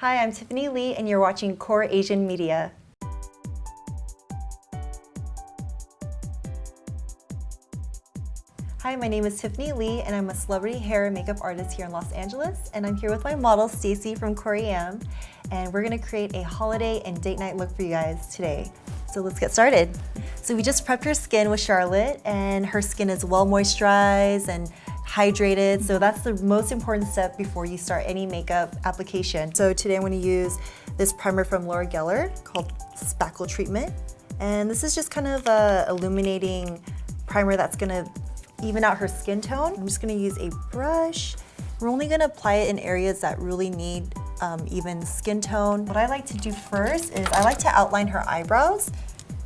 Hi, I'm Tiffany Lee and you're watching Core Asian Media. Hi, my name is Tiffany Lee and I'm a celebrity hair and makeup artist here in Los Angeles, and I'm here with my model Stacey from Koream, and we're gonna create a holiday and date night look for you guys today. So let's get started. So we just prepped her skin with Charlotte, and her skin is well moisturized and hydrated, so that's the most important step before you start any makeup application. So today I'm going to use this primer from Laura Geller called Spackle Treatment, and this is just kind of a illuminating primer that's going to even out her skin tone. I'm just going to use a brush. We're only going to apply it in areas that really need even skin tone. What I like to do first is I like to outline her eyebrows.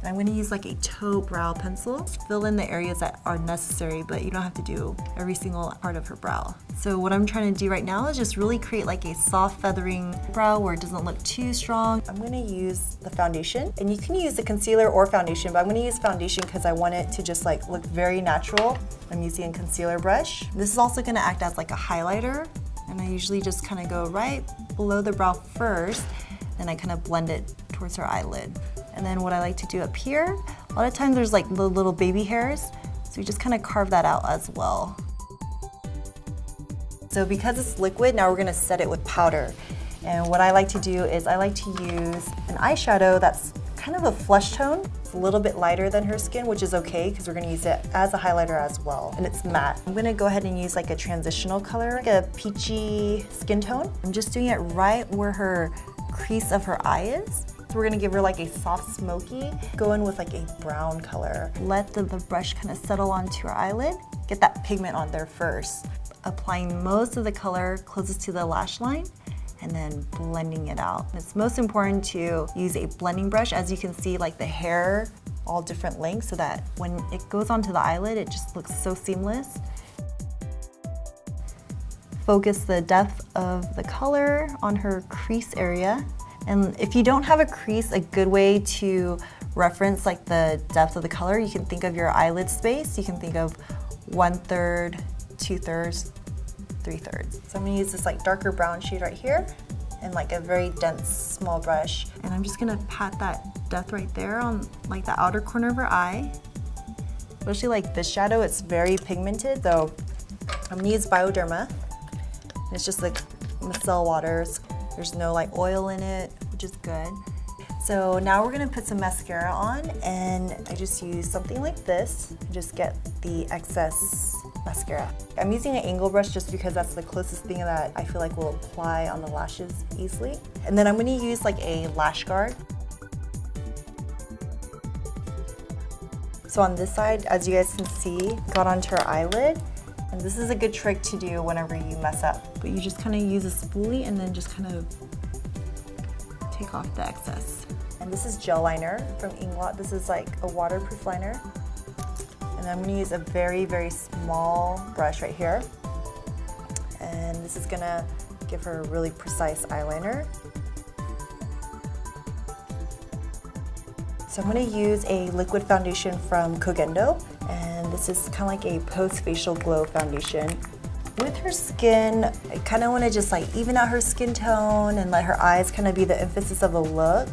I'm going to use like a taupe brow pencil, fill in the areas that are necessary, but you don't have to do every single part of her brow. So what I'm trying to do right now is just really create like a soft feathering brow where it doesn't look too strong. I'm going to use the foundation, and you can use the concealer or foundation, but I'm going to use foundation because I want it to just like look very natural. I'm using a concealer brush. This is also going to act as like a highlighter, and I usually just kind of go right below the brow first, then I kind of blend it towards her eyelid. And then what I like to do up here, a lot of times there's like little baby hairs, so you just kind of carve that out as well. So because it's liquid, now we're gonna set it with powder. And what I like to do is I like to use an eyeshadow that's kind of a flesh tone. It's a little bit lighter than her skin, which is okay because we're gonna use it as a highlighter as well. And it's matte. I'm gonna go ahead and use like a transitional color, like a peachy skin tone. I'm just doing it right where her crease of her eye is. We're gonna give her like a soft smoky. Go in with like a brown color. Let the brush kind of settle onto her eyelid. Get that pigment on there first. Applying most of the color closest to the lash line and then blending it out. It's most important to use a blending brush. As you can see, like the hair, all different lengths, so that when it goes onto the eyelid, it just looks so seamless. Focus the depth of the color on her crease area. And if you don't have a crease, a good way to reference like the depth of the color, you can think of your eyelid space. You can think of 1/3, 2/3, 3/3. So I'm gonna use this like darker brown shade right here and like a very dense small brush. And I'm just gonna pat that depth right there on like the outer corner of her eye. Especially like this shadow, it's very pigmented, so I'm gonna use Bioderma. It's just like micellar waters. There's no like oil in it, which is good. So now we're gonna put some mascara on, and I just use something like this. Just get the excess mascara. I'm using an angle brush just because that's the closest thing that I feel like will apply on the lashes easily. And then I'm gonna use like a lash guard. So on this side, as you guys can see, got onto her eyelid. And this is a good trick to do whenever you mess up. But you just kind of use a spoolie and then just kind of take off the excess. And this is gel liner from Inglot. This is like a waterproof liner. And I'm gonna use a very, very small brush right here. And this is gonna give her a really precise eyeliner. So I'm gonna use a liquid foundation from Kogendo. And this is kind of like a post-facial glow foundation. With her skin, I kind of want to just like even out her skin tone and let her eyes kind of be the emphasis of the look.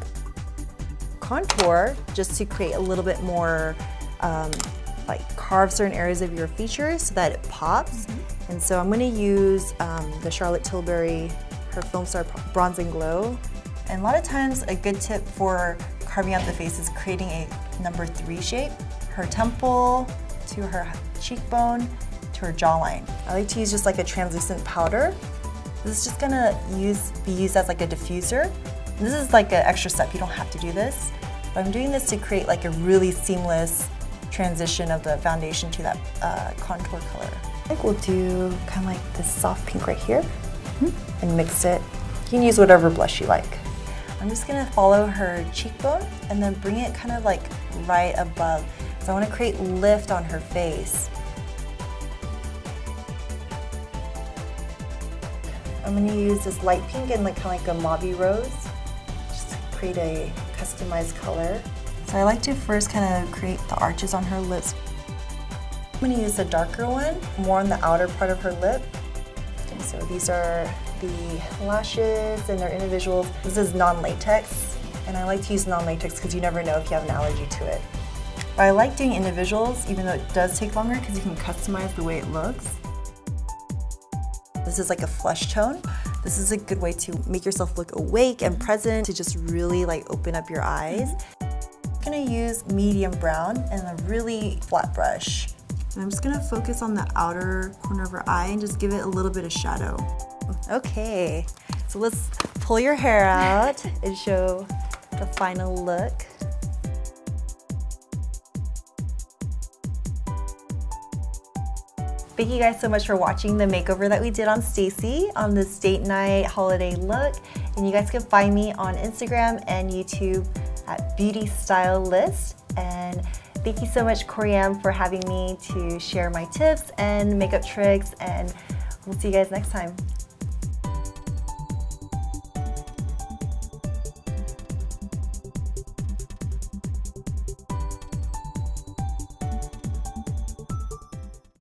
Contour, just to create a little bit more, like carve certain areas of your features so that it pops. And so I'm going to use the Charlotte Tilbury, her Film Star Bronze and Glow. And a lot of times a good tip for carving out the face is creating a number 3 shape. Her temple to her cheekbone to her jawline. I like to use just like a translucent powder. This is just gonna be used as like a diffuser. And this is like an extra step, you don't have to do this. But I'm doing this to create like a really seamless transition of the foundation to that contour color. I think we'll do kind of like this soft pink right here and mix it. You can use whatever blush you like. I'm just gonna follow her cheekbone and then bring it kind of like right above. So I want to create lift on her face. I'm going to use this light pink and like kind of like a mauve rose, just to create a customized color. So I like to first kind of create the arches on her lips. I'm going to use a darker one, more on the outer part of her lip. So these are the lashes and they're individuals. This is non-latex, and I like to use non-latex because you never know if you have an allergy to it. But I like doing individuals, even though it does take longer because you can customize the way it looks. This is like a flesh tone. This is a good way to make yourself look awake and present, to just really like open up your eyes. I'm gonna use medium brown and a really flat brush. And I'm just gonna focus on the outer corner of her eye and just give it a little bit of shadow. Okay, so let's pull your hair out and show the final look. Thank you guys so much for watching the makeover that we did on Stacey on this date night holiday look. And you guys can find me on Instagram and YouTube at Beauty Stylist. And thank you so much, Coriam, for having me to share my tips and makeup tricks. And we'll see you guys next time.